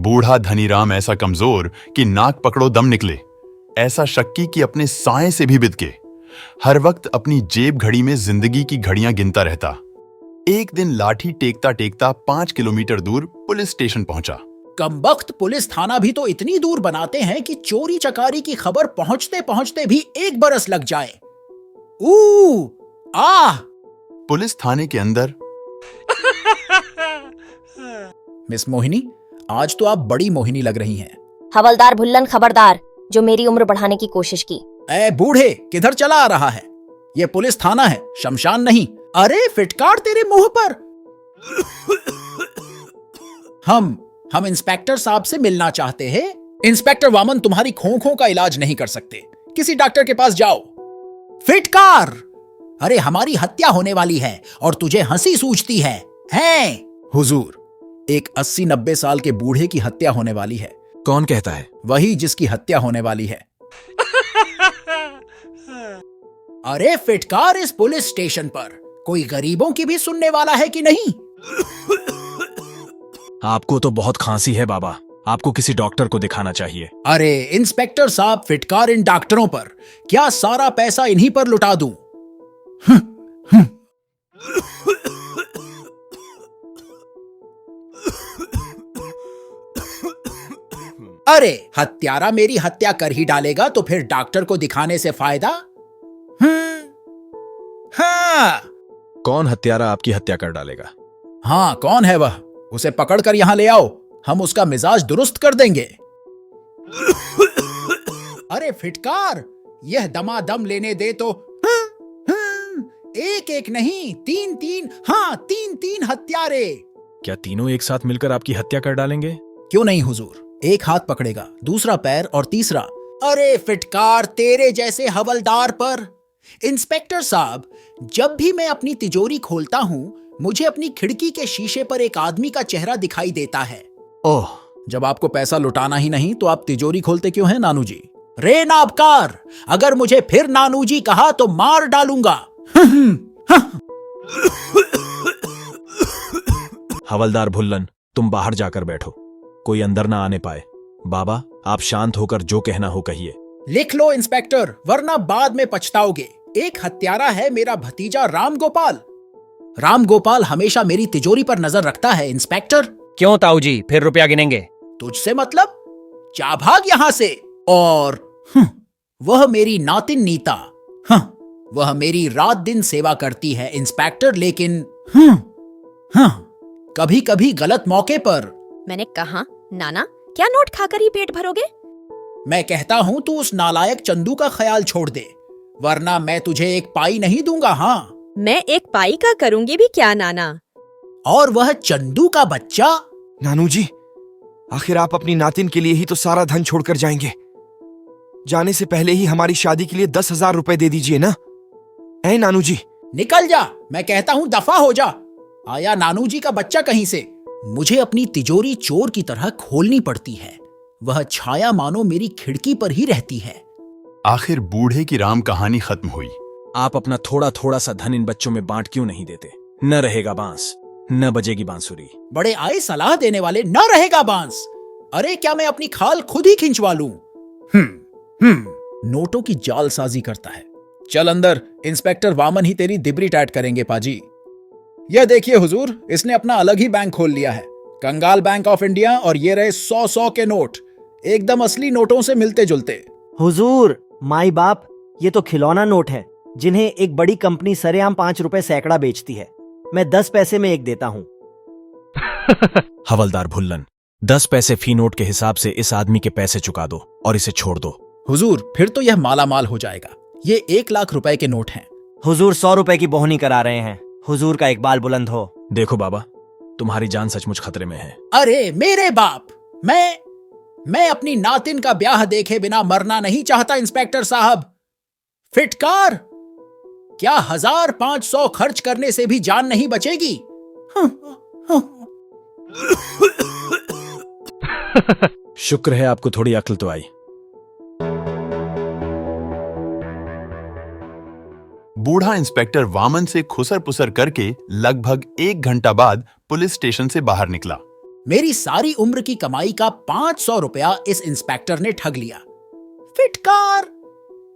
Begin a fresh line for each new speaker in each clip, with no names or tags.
बूढ़ा धनीराम ऐसा कमजोर कि नाक पकड़ो दम निकले, ऐसा शक्की कि अपने साए से भी बिदके, हर वक्त अपनी जेब घड़ी में जिंदगी की घड़ियां गिनता रहता। एक दिन लाठी टेकता टेकता 5 किलोमीटर दूर पुलिस स्टेशन पहुंचा।
कमबख्त पुलिस थाना भी तो इतनी दूर बनाते हैं कि चोरी चकारी की खबर पहुंचते पहुंचते भी 1 बरस लग जाए। आह!
पुलिस थाने के अंदर।
मिस मोहिनी, आज तो आप बड़ी मोहिनी लग रही हैं।
हवलदार भुल्लन खबरदार, जो मेरी उम्र बढ़ाने की कोशिश की।
ए बूढ़े, किधर चला आ रहा है? ये पुलिस थाना है, शमशान नहीं। अरे फिटकार तेरे मुंह पर। हम इंस्पेक्टर साहब से मिलना चाहते हैं। इंस्पेक्टर वामन तुम्हारी खोखों का इलाज नहीं कर सकते, किसी डॉक्टर के पास जाओ। फिटकार, अरे हमारी हत्या होने वाली है और तुझे हंसी सूझती है? हुजूर, एक 80-90 साल के बूढ़े की हत्या होने वाली है।
कौन कहता है?
वही जिसकी हत्या होने वाली है। अरे फिटकार, इस पुलिस स्टेशन पर कोई गरीबों की भी सुनने वाला है कि नहीं?
आपको तो बहुत खांसी है बाबा, आपको किसी डॉक्टर को दिखाना चाहिए।
अरे इंस्पेक्टर साहब, फिटकार इन डॉक्टरों पर, क्या सारा पैसा इन्हीं पर लुटा दूं? अरे हत्यारा मेरी हत्या कर ही डालेगा तो फिर डॉक्टर को दिखाने से फायदा? हाँ।
कौन हत्यारा आपकी हत्या कर डालेगा?
हाँ, कौन है वह? उसे पकड़कर यहां ले आओ, हम उसका मिजाज दुरुस्त कर देंगे। अरे फिटकार, यह दमादम लेने दे तो। एक एक नहीं, 3-3, हाँ 3-3 हत्यारे।
क्या तीनों एक साथ मिलकर आपकी हत्या कर डालेंगे?
क्यों नहीं हुजूर, एक हाथ पकड़ेगा, दूसरा पैर और तीसरा। अरे फिटकार, तेरे जैसे हवलदार पर। इंस्पेक्टर साहब, जब भी मैं अपनी तिजोरी खोलता हूं, मुझे अपनी खिड़की के शीशे पर एक आदमी का चेहरा दिखाई देता है।
ओह,
जब आपको पैसा लुटाना ही नहीं तो आप तिजोरी खोलते क्यों हैं नानू जी? रे नाबकार, अगर मुझे फिर नानू जी कहा तो मार डालूंगा।
हवलदार भुल्लन, तुम बाहर जाकर बैठो, कोई अंदर ना आने पाए। बाबा, आप शांत होकर जो कहना हो कहिए।
लिख लो इंस्पेक्टर, वरना बाद में पछताओगे। एक हत्यारा है मेरा भतीजा राम गोपाल। राम गोपाल हमेशा मेरी तिजोरी पर नजर रखता है इंस्पेक्टर।
क्यों ताऊ जी, फिर रुपया गिनेंगे?
तुझसे मतलब? जा भाग यहां से। और वह मेरी नातिन नीता, वह मेरी रात दिन सेवा करती है इंस्पेक्टर, लेकिन कभी कभी गलत मौके पर।
मैंने कहा, नाना क्या नोट खाकर ही पेट भरोगे?
मैं कहता हूं तू उस नालायक चंदू का ख्याल छोड़ दे, वरना मैं तुझे एक पाई नहीं दूंगा। हाँ,
मैं एक पाई का करूंगी भी क्या नाना?
और वह चंदू का बच्चा।
नानू जी, आखिर आप अपनी नातिन के लिए ही तो सारा धन छोड़कर जाएंगे। जाने से पहले ही हमारी शादी के लिए 10,000 रुपए दे दीजिए ना। ऐ नानू जी,
निकल जा, मैं कहता हूं दफा हो जा। आया नानू जी का बच्चा कहीं से। मुझे अपनी तिजोरी चोर की तरह खोलनी पड़ती है, वह छाया मानो मेरी खिड़की पर ही रहती है।
आखिर बूढ़े की राम कहानी खत्म हुई।
आप अपना थोड़ा थोड़ा सा धन इन बच्चों में बांट क्यों नहीं देते? न रहेगा बांस, न बजेगी बांसुरी।
बड़े आए सलाह देने वाले, न रहेगा बांस। अरे क्या मैं अपनी खाल खुद ही खिंचवा लूं? नोटों की जालसाजी करता है। चल अंदर, इंस्पेक्टर वामन ही तेरी दिबरी टाइट करेंगे पाजी। यह देखिए हुजूर, इसने अपना अलग ही बैंक खोल लिया है, कंगाल बैंक ऑफ इंडिया, और ये रहे 100-100 के नोट, एकदम असली नोटों से मिलते जुलते।
हुजूर, माई बाप, ये तो खिलौना नोट है जिन्हें एक बड़ी कंपनी सरेआम 5 रुपए सैकड़ा बेचती है। मैं 10 पैसे में एक देता हूँ।
हवलदार भुल्लन, 10 पैसे फी नोट के हिसाब से इस आदमी के पैसे चुका दो और इसे छोड़ दो।
हुजूर, फिर तो यह माला माल हो जाएगा। ये 1 लाख रुपए के नोट हैं।
हुजूर 100 रुपए की बोहनी करा रहे हैं। हुजूर का इकबाल बुलंद हो।
देखो बाबा, तुम्हारी जान सचमुच खतरे में है।
अरे मेरे बाप, मैं अपनी नातिन का ब्याह देखे बिना मरना नहीं चाहता इंस्पेक्टर साहब। फिटकार, क्या 1,500 खर्च करने से भी जान नहीं बचेगी?
शुक्र है आपको थोड़ी अक्ल तो आई।
बूढ़ा इंस्पेक्टर वामन से खुसर पुसर करके लगभग 1 घंटा बाद पुलिस स्टेशन से बाहर निकला।
मेरी सारी उम्र की कमाई का 500 रुपया इस इंस्पेक्टर ने ठग लिया। फिटकार,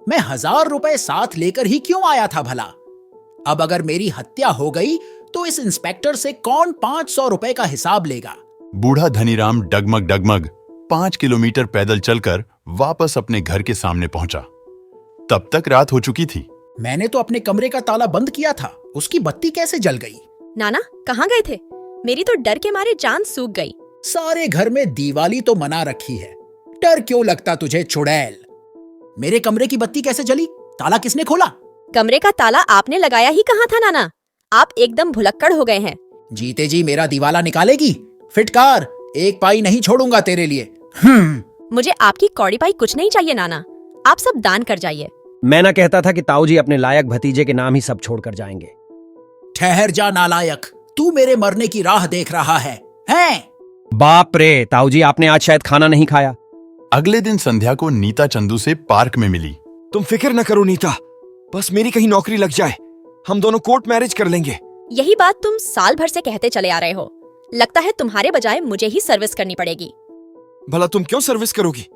मैं 1000 रुपए साथ लेकर ही क्यों आया था भला? अब अगर मेरी हत्या हो गई तो इस इंस्पेक्टर से कौन 500 रुपए का हिसाब लेगा?
बूढ़ा धनीराम डगमग डगमग 5 किलोमीटर पैदल चलकर वापस अपने घर के सामने पहुंचा। तब तक रात हो चुकी थी।
मैंने तो अपने कमरे का ताला बंद किया था, उसकी बत्ती कैसे जल गई?
नाना कहाँ गए थे? मेरी तो डर के मारे जान सूख गई।
सारे घर में दिवाली तो मना रखी है, डर क्यों लगता तुझे चुड़ैल? मेरे कमरे की बत्ती कैसे जली? ताला किसने खोला?
कमरे का ताला आपने लगाया ही कहाँ था नाना? आप एकदम भुलक्कड़ हो गए हैं।
जीते जी मेरा दिवाला निकालेगी? फिटकार, एक पाई नहीं छोड़ूंगा तेरे लिए।
मुझे आपकी कौड़ी पाई कुछ नहीं चाहिए नाना, आप सब दान कर जाइए।
मैं ना कहता था कि ताऊजी अपने लायक भतीजे के नाम ही सब छोड़कर जाएंगे।
ठहर जा नालायक, तू मेरे मरने की राह देख रहा है?
बाप रे, ताऊजी आपने आज शायद खाना नहीं खाया।
अगले दिन संध्या को नीता चंदू से पार्क में मिली।
तुम फिक्र न करो नीता, बस मेरी कहीं नौकरी लग जाए, हम दोनों कोर्ट मैरिज कर लेंगे।
यही बात तुम साल भर से कहते चले आ रहे हो। लगता है तुम्हारे बजाय मुझे ही सर्विस करनी पड़ेगी।
भला तुम क्यों सर्विस करोगी?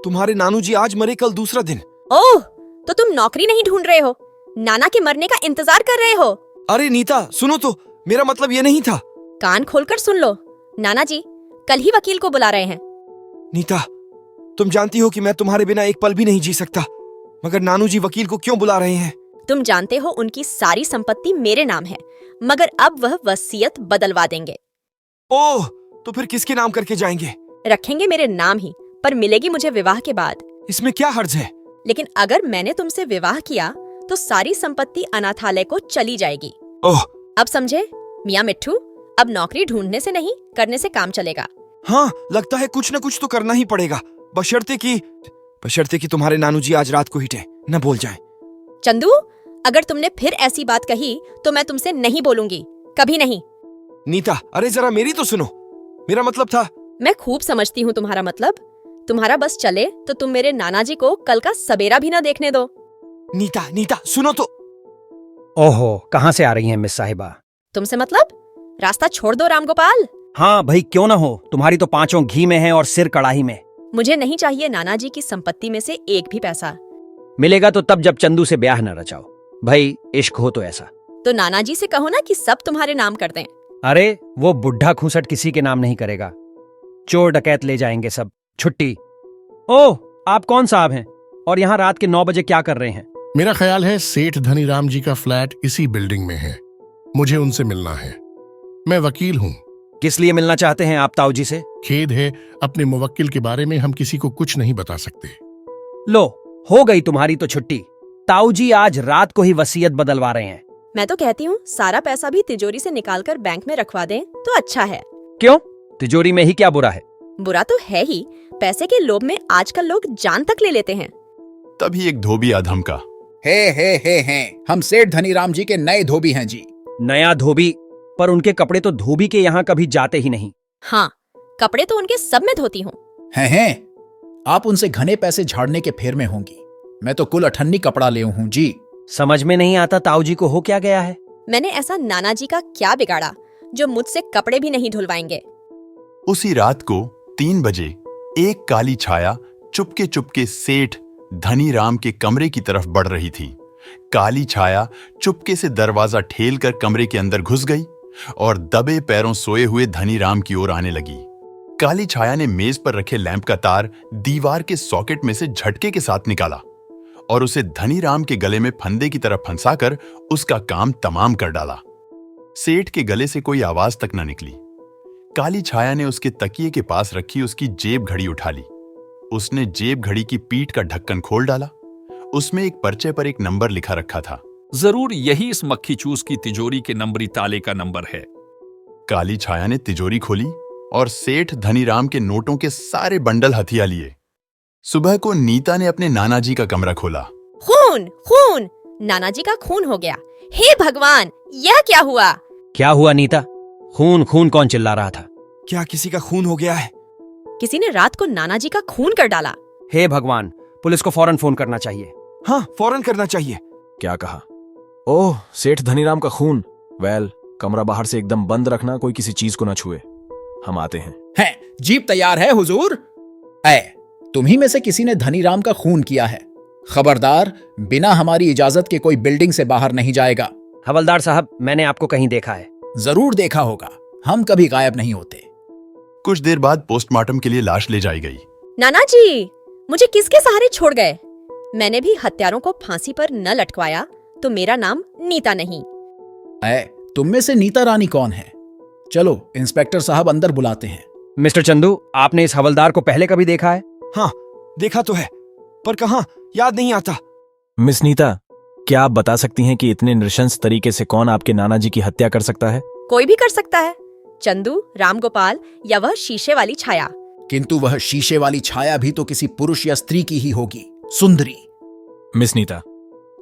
तुम्हारे नानू जी आज मरे, कल दूसरा दिन।
ओह, तो तुम नौकरी नहीं ढूंढ रहे हो, नाना के मरने का इंतजार कर रहे हो?
अरे नीता सुनो तो, मेरा मतलब ये नहीं था।
कान खोलकर सुन लो, नाना जी कल ही वकील को बुला रहे हैं।
नीता, तुम जानती हो कि मैं तुम्हारे बिना एक पल भी नहीं जी सकता, मगर नानू जी वकील को क्यों बुला रहे हैं?
तुम जानते हो उनकी सारी संपत्ति मेरे नाम है, मगर अब वह वसीयत बदलवा देंगे।
ओह, तो फिर किसके नाम करके जाएंगे?
रखेंगे मेरे नाम ही, पर मिलेगी मुझे विवाह के बाद।
इसमें क्या हर्ज है?
लेकिन अगर मैंने तुमसे विवाह किया तो सारी संपत्ति अनाथालय को चली जाएगी।
ओह,
अब समझे मियाँ मिट्ठू? अब नौकरी ढूंढने से नहीं, करने से काम चलेगा।
हाँ, लगता है कुछ न कुछ तो करना ही पड़ेगा, बशर्ते कि तुम्हारे नानू जी आज रात को हिटे न बोल जाएं।
चंदू, अगर तुमने फिर ऐसी बात कही तो मैं तुमसे नहीं बोलूंगी, कभी नहीं।
नीता, अरे जरा मेरी तो सुनो, मेरा मतलब था।
मैं खूब समझती हूँ तुम्हारा मतलब। तुम्हारा बस चले तो तुम मेरे नाना जी को कल का सबेरा भी ना देखने दो।
नीता सुनो तो।
ओहो, कहाँ से आ रही हैं मिस साहिबा?
तुमसे मतलब? रास्ता छोड़ दो रामगोपाल।
हाँ भाई, क्यों ना हो, तुम्हारी तो पांचों घी में है और सिर कड़ाही में।
मुझे नहीं चाहिए नाना जी की संपत्ति में से एक भी पैसा।
मिलेगा तो तब जब चंदू से ब्याह न रचाओ। भाई इश्क हो तो ऐसा।
तो नाना जी से कहो ना कि सब तुम्हारे नाम कर दें।
अरे वो बुढ़ा खूंसट किसी के नाम नहीं करेगा, चोर डकैत ले जाएंगे सब। छुट्टी। ओह, आप कौन साहब हैं और यहाँ रात के 9 बजे क्या कर रहे हैं?
मेरा ख्याल है सेठ धनीराम जी का फ्लैट इसी बिल्डिंग में है, मुझे उनसे मिलना है। मैं वकील हूँ।
किस लिए मिलना चाहते हैं आप ताऊजी से?
खेद है, अपने मुवक्किल के बारे में हम किसी को कुछ नहीं बता सकते।
लो, हो गई तुम्हारी तो छुट्टी। ताऊजी आज रात को ही वसीयत बदलवा रहे हैं।
मैं तो कहती हूँ सारा पैसा भी तिजोरी से निकालकर बैंक में रखवा दें तो अच्छा है।
क्यों? तिजोरी में ही क्या बुरा है?
बुरा तो है ही, पैसे के लोभ में आजकल लोग जान तक ले लेते हैं।
तभी एक धोबी अधमका।
हे, हम सेठ धनीराम जी के नए धोबी हैं जी।
नया धोबी? पर उनके कपड़े तो धोबी के यहाँ कभी जाते ही नहीं।
हाँ, कपड़े तो उनके सब में धोती हूँ।
हैं, आप उनसे घने पैसे झाड़ने के फेर में होंगी। मैं तो कुल 98 कपड़ा ले हूँ जी।
समझ में नहीं आता ताऊजी को हो क्या गया है।
मैंने ऐसा नाना जी का क्या बिगाड़ा जो मुझसे कपड़े भी नहीं धुलवाएंगे।
उसी रात को 3 बजे एक काली छाया चुपके चुपके सेठ धनीराम के कमरे की तरफ बढ़ रही थी। काली छाया चुपके से दरवाजा ठेल कर कमरे के अंदर घुस गई और दबे पैरों सोए हुए धनीराम की ओर आने लगी। काली छाया ने मेज पर रखे लैंप का तार दीवार के सॉकेट में से झटके के साथ निकाला और उसे धनीराम के गले में फंदे की तरह फंसाकर उसका काम तमाम कर डाला। सेठ के गले से कोई आवाज तक न निकली। काली छाया ने उसके तकिए के पास रखी उसकी जेब घड़ी उठा ली। उसने जेब घड़ी की पीठ का ढक्कन खोल डाला। उसमें एक पर्चे पर एक नंबर लिखा रखा था।
जरूर यही इस मक्खी चूस की तिजोरी के नंबरी ताले का नंबर है।
काली छाया ने तिजोरी खोली और सेठ धनीराम के नोटों के सारे बंडल हथिया लिए। सुबह को नीता ने अपने नाना जी का कमरा खोला।
खून! नाना जी का खून हो गया। हे भगवान, यह क्या हुआ?
क्या हुआ नीता? खून खून कौन चिल्ला रहा था?
क्या किसी का खून हो गया है?
किसी ने रात को नाना जी का खून कर डाला।
हे भगवान, पुलिस को फौरन फोन करना चाहिए।
हाँ, फौरन करना चाहिए।
क्या कहा? ओह, सेठ धनीराम का खून। वेल, कमरा बाहर से एकदम बंद रखना, कोई किसी चीज को ना छुए। हम आते हैं।
हैं, जीप तैयार है हुजूर। तुम्ही में से किसी ने धनीराम का खून किया है। खबरदार, बिना हमारी इजाजत के कोई बिल्डिंग से बाहर नहीं जाएगा।
हवलदार साहब, मैंने आपको कहीं देखा है।
जरूर देखा होगा, हम कभी गायब नहीं होते।
कुछ देर बाद पोस्टमार्टम के लिए लाश ले जाई गई।
नाना जी, मुझे किसके सहारे छोड़ गए? मैंने भी हत्यारों को फांसी पर न लटकवाया तो मेरा नाम नीता नहीं।
तुम में से नीता रानी कौन है? चलो इंस्पेक्टर साहब अंदर बुलाते हैं।
मिस्टर चंदू, आपने इस हवलदार को पहले कभी देखा है?
हाँ, देखा तो है, पर कहाँ, याद नहीं आता।
मिस नीता, क्या आप बता सकती हैं कि इतने नृशंस तरीके से कौन आपके नाना जी की हत्या कर सकता है?
कोई भी कर सकता है, चंदू, रामगोपाल या वह शीशे वाली छाया।
किंतु वह शीशे वाली छाया भी तो किसी पुरुष या स्त्री की ही होगी, सुंदरी।
मिस नीता,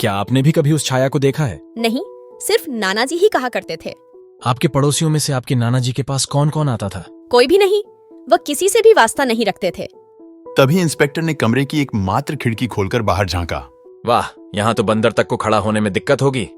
क्या आपने भी कभी उस छाया को देखा है?
नहीं, सिर्फ नाना जी ही कहा करते थे।
आपके पड़ोसियों में से आपके नाना जी के पास कौन कौन आता था?
कोई भी नहीं, वह किसी से भी वास्ता नहीं रखते थे।
तभी इंस्पेक्टर ने कमरे की एक मात्र खिड़की खोलकर बाहर झांका।
वाह, यहाँ तो बंदर तक को खड़ा होने में दिक्कत होगी।